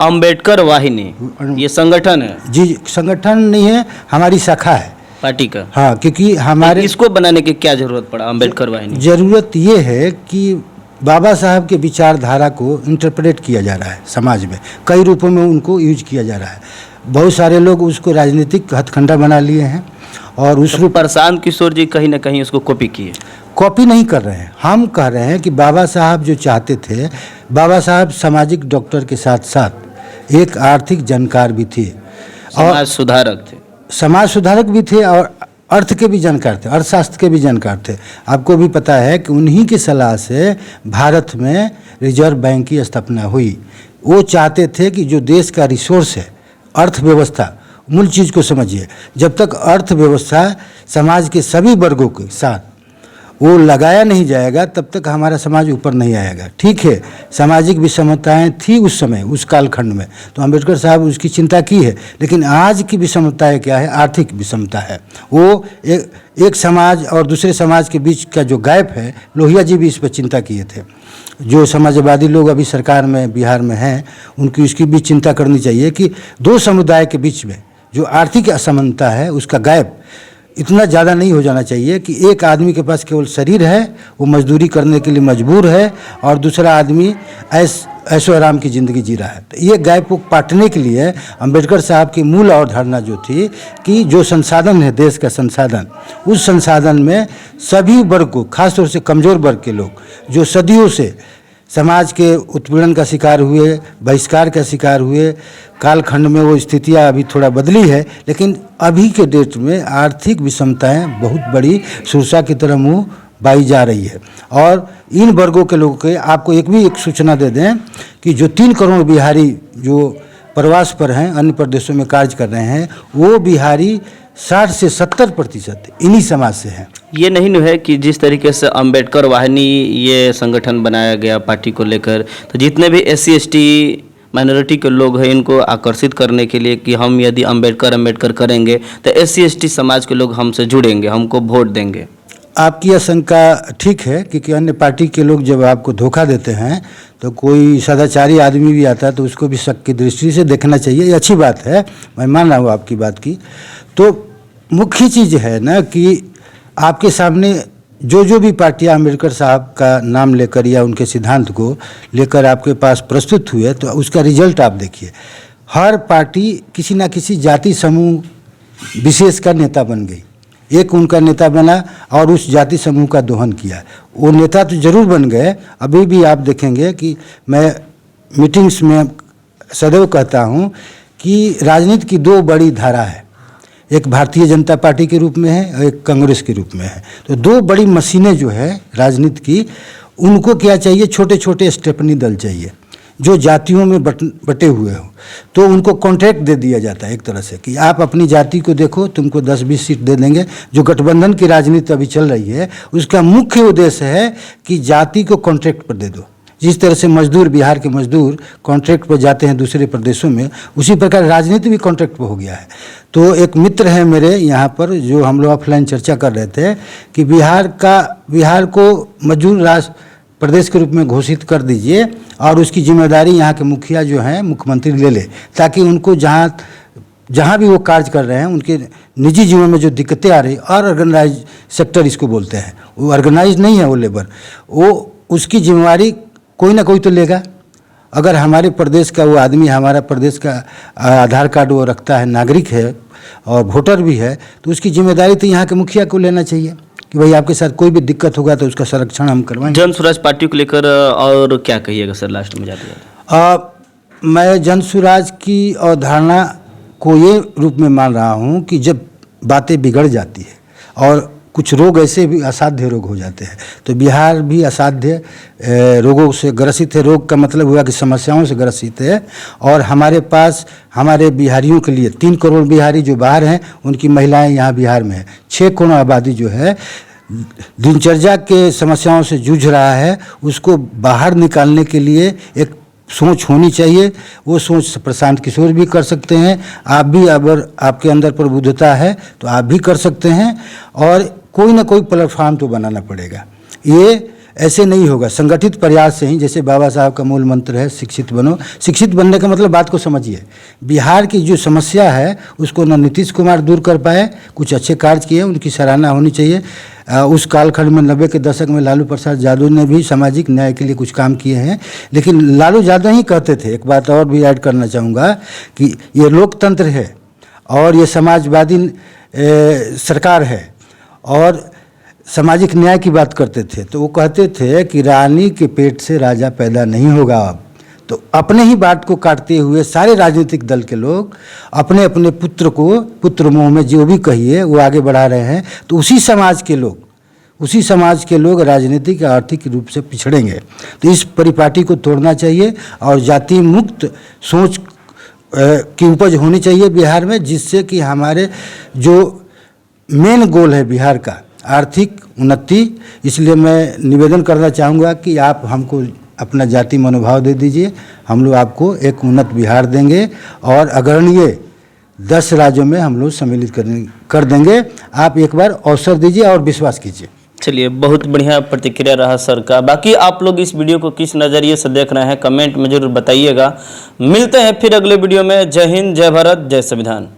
अंबेडकर वाहिनी ये संगठन है? जी, संगठन नहीं है, हमारी शाखा है पार्टी का। हाँ, क्योंकि हमारे इसको बनाने की क्या जरूरत पड़ा अंबेडकर वाहिनी? ज़रूरत ये है कि बाबा साहब के विचारधारा को इंटरप्रेट किया जा रहा है समाज में, कई रूपों में उनको यूज किया जा रहा है। बहुत सारे लोग उसको राजनीतिक हथकंडा बना लिए हैं और उस रूप प्रशांत किशोर जी कहीं ना कहीं उसको कॉपी किए। कॉपी नहीं कर रहे हैं, हम कह रहे हैं कि बाबा साहब जो चाहते थे, बाबा साहब सामाजिक डॉक्टर के साथ साथ एक आर्थिक जानकार भी थे समाज सुधारक थे। समाज सुधारक भी थे और अर्थ के भी जानकार थे, अर्थशास्त्र के भी जानकार थे। आपको भी पता है कि उन्हीं की सलाह से भारत में रिजर्व बैंक की स्थापना हुई। वो चाहते थे कि जो देश का रिसोर्स है, अर्थव्यवस्था, मूल चीज़ को समझिए, जब तक अर्थव्यवस्था समाज के सभी वर्गों के साथ वो लगाया नहीं जाएगा तब तक हमारा समाज ऊपर नहीं आएगा। ठीक है, सामाजिक विषमताएं थी उस समय, उस कालखंड में, तो अंबेडकर साहब उसकी चिंता की है। लेकिन आज की विषमताएं क्या है? आर्थिक विषमता है। वो एक समाज और दूसरे समाज के बीच का जो गैप है, लोहिया जी भी इस पर चिंता किए थे। जो समाजवादी लोग अभी सरकार में बिहार में हैं, उनकी उसकी भी चिंता करनी चाहिए कि दो समुदाय के बीच में जो आर्थिक असमानता है, उसका गैप इतना ज़्यादा नहीं हो जाना चाहिए कि एक आदमी के पास केवल शरीर है, वो मजदूरी करने के लिए मजबूर है, और दूसरा आदमी ऐशो आराम की ज़िंदगी जी रहा है। तो ये गैप को पाटने के लिए अंबेडकर साहब की मूल अवधारणा जो थी कि जो संसाधन है, देश का संसाधन, उस संसाधन में सभी वर्ग को, खासतौर से कमज़ोर वर्ग के लोग जो सदियों से समाज के उत्पीड़न का शिकार हुए, बहिष्कार का शिकार हुए, कालखंड में वो स्थितियाँ अभी थोड़ा बदली है, लेकिन अभी के डेट में आर्थिक विषमताएं बहुत बड़ी सुरसा की तरह मुँह बाई जा रही है। और इन वर्गों के लोगों के आपको एक सूचना दे दें कि जो 3 करोड़ बिहारी जो प्रवास पर हैं, अन्य प्रदेशों में कार्य कर रहे हैं, वो बिहारी 60 से 70% इन्हीं समाज से हैं। ये नहीं है कि जिस तरीके से अंबेडकर वाहिनी ये संगठन बनाया गया पार्टी को लेकर, तो जितने भी SC ST माइनॉरिटी के लोग हैं, इनको आकर्षित करने के लिए कि हम यदि अंबेडकर करेंगे तो SC ST समाज के लोग हमसे जुड़ेंगे, हमको वोट देंगे। आपकी आशंका ठीक है, क्योंकि अन्य पार्टी के लोग जब आपको धोखा देते हैं तो कोई सदाचारी आदमी भी आता है तो उसको भी शक की दृष्टि से देखना चाहिए। ये अच्छी बात है, मैं मान रहा हूँ आपकी बात की। तो मुख्य चीज़ है ना कि आपके सामने जो भी पार्टियां अंबेडकर साहब का नाम लेकर या उनके सिद्धांत को लेकर आपके पास प्रस्तुत हुए, तो उसका रिजल्ट आप देखिए। हर पार्टी किसी न किसी जाति समूह विशेष का नेता बन गई। एक उनका नेता बना और उस जाति समूह का दोहन किया। वो नेता तो जरूर बन गए। अभी भी आप देखेंगे कि मैं मीटिंग्स में सदैव कहता हूँ कि राजनीति की 2 बड़ी धारा है, एक भारतीय जनता पार्टी के रूप में है और एक कांग्रेस के रूप में है। तो 2 बड़ी मशीनें जो है राजनीति की, उनको क्या चाहिए? छोटे छोटे स्टेपनी दल चाहिए जो जातियों में बटे हुए हो। तो उनको कॉन्ट्रैक्ट दे दिया जाता है एक तरह से कि आप अपनी जाति को देखो, तुमको 10-20 सीट दे देंगे। जो गठबंधन की राजनीति अभी चल रही है, उसका मुख्य उद्देश्य है कि जाति को कॉन्ट्रैक्ट पर दे दो। जिस तरह से मजदूर, बिहार के मजदूर कॉन्ट्रैक्ट पर जाते हैं दूसरे प्रदेशों में, उसी प्रकार राजनीति भी कॉन्ट्रैक्ट पर हो गया है। तो एक मित्र है मेरे यहाँ पर, जो हम लोग ऑफलाइन चर्चा कर रहे थे कि बिहार को मजदूर राष्ट्र प्रदेश के रूप में घोषित कर दीजिए और उसकी जिम्मेदारी यहाँ के मुखिया जो हैं, मुख्यमंत्री ले ले, ताकि उनको जहाँ भी वो कार्य कर रहे हैं, उनके निजी जीवन में जो दिक्कतें आ रही, और ऑर्गेनाइज सेक्टर इसको बोलते हैं, वो ऑर्गेनाइज नहीं है वो लेबर, वो उसकी जिम्मेवारी कोई ना कोई तो लेगा। अगर हमारे प्रदेश का वो आदमी, हमारा प्रदेश का आधार कार्ड वो रखता है, नागरिक है और वोटर भी है, तो उसकी जिम्मेदारी तो यहाँ के मुखिया को लेना चाहिए कि भाई आपके साथ कोई भी दिक्कत होगा तो उसका संरक्षण हम करवाएंगे। जन स्वराज पार्टी को लेकर और क्या कहिएगा सर लास्ट में जाते? मैं जन स्वराज की अवधारणा को ये रूप में मान रहा हूँ कि जब बातें बिगड़ जाती है और कुछ रोग ऐसे भी असाध्य रोग हो जाते हैं, तो बिहार भी असाध्य रोगों से ग्रसित है। रोग का मतलब हुआ कि समस्याओं से ग्रसित है। और हमारे पास, हमारे बिहारियों के लिए 3 करोड़ बिहारी जो बाहर हैं, उनकी महिलाएं यहाँ बिहार में हैं। 6 करोड़ आबादी जो है दिनचर्या के समस्याओं से जूझ रहा है, उसको बाहर निकालने के लिए एक सोच होनी चाहिए। वो सोच प्रशांत किशोर भी कर सकते हैं, आप भी, अगर आपके अंदर प्रबुद्धता है तो आप भी कर सकते हैं। और कोई ना कोई प्लेटफॉर्म तो बनाना पड़ेगा। ये ऐसे नहीं होगा। संगठित प्रयास से ही, जैसे बाबा साहब का मूल मंत्र है शिक्षित बनो। शिक्षित बनने का मतलब बात को समझिए। बिहार की जो समस्या है उसको न नीतीश कुमार दूर कर पाए, कुछ अच्छे कार्य किए, उनकी सराहना होनी चाहिए। उस कालखंड में 90 के दशक में लालू प्रसाद यादव ने भी सामाजिक न्याय के लिए कुछ काम किए हैं, लेकिन लालू यादव ही कहते थे, एक बात और भी ऐड करना चाहूँगा कि ये लोकतंत्र है और ये समाजवादी सरकार है और सामाजिक न्याय की बात करते थे। तो वो कहते थे कि रानी के पेट से राजा पैदा नहीं होगा। अब तो अपने ही बात को काटते हुए सारे राजनीतिक दल के लोग अपने अपने पुत्र को, पुत्र मोह में जो भी कहिए, वो आगे बढ़ा रहे हैं। तो उसी समाज के लोग राजनीतिक या आर्थिक रूप से पिछड़ेंगे। तो इस परिपाटी को तोड़ना चाहिए और जाति मुक्त सोच की उपज होनी चाहिए बिहार में, जिससे कि हमारे जो मेन गोल है बिहार का, आर्थिक उन्नति। इसलिए मैं निवेदन करना चाहूँगा कि आप हमको अपना जाति मनोभाव दे दीजिए, हम लोग आपको एक उन्नत बिहार देंगे और अग्रणीय 10 राज्यों में हम लोग सम्मिलित कर देंगे। आप एक बार अवसर दीजिए और विश्वास कीजिए। चलिए, बहुत बढ़िया प्रतिक्रिया रहा सर का। बाकी आप लोग इस वीडियो को किस नज़रिए से देख रहे हैं कमेंट में जरूर बताइएगा। मिलते हैं फिर अगले वीडियो में। जय हिंद, जय भारत, जय संविधान।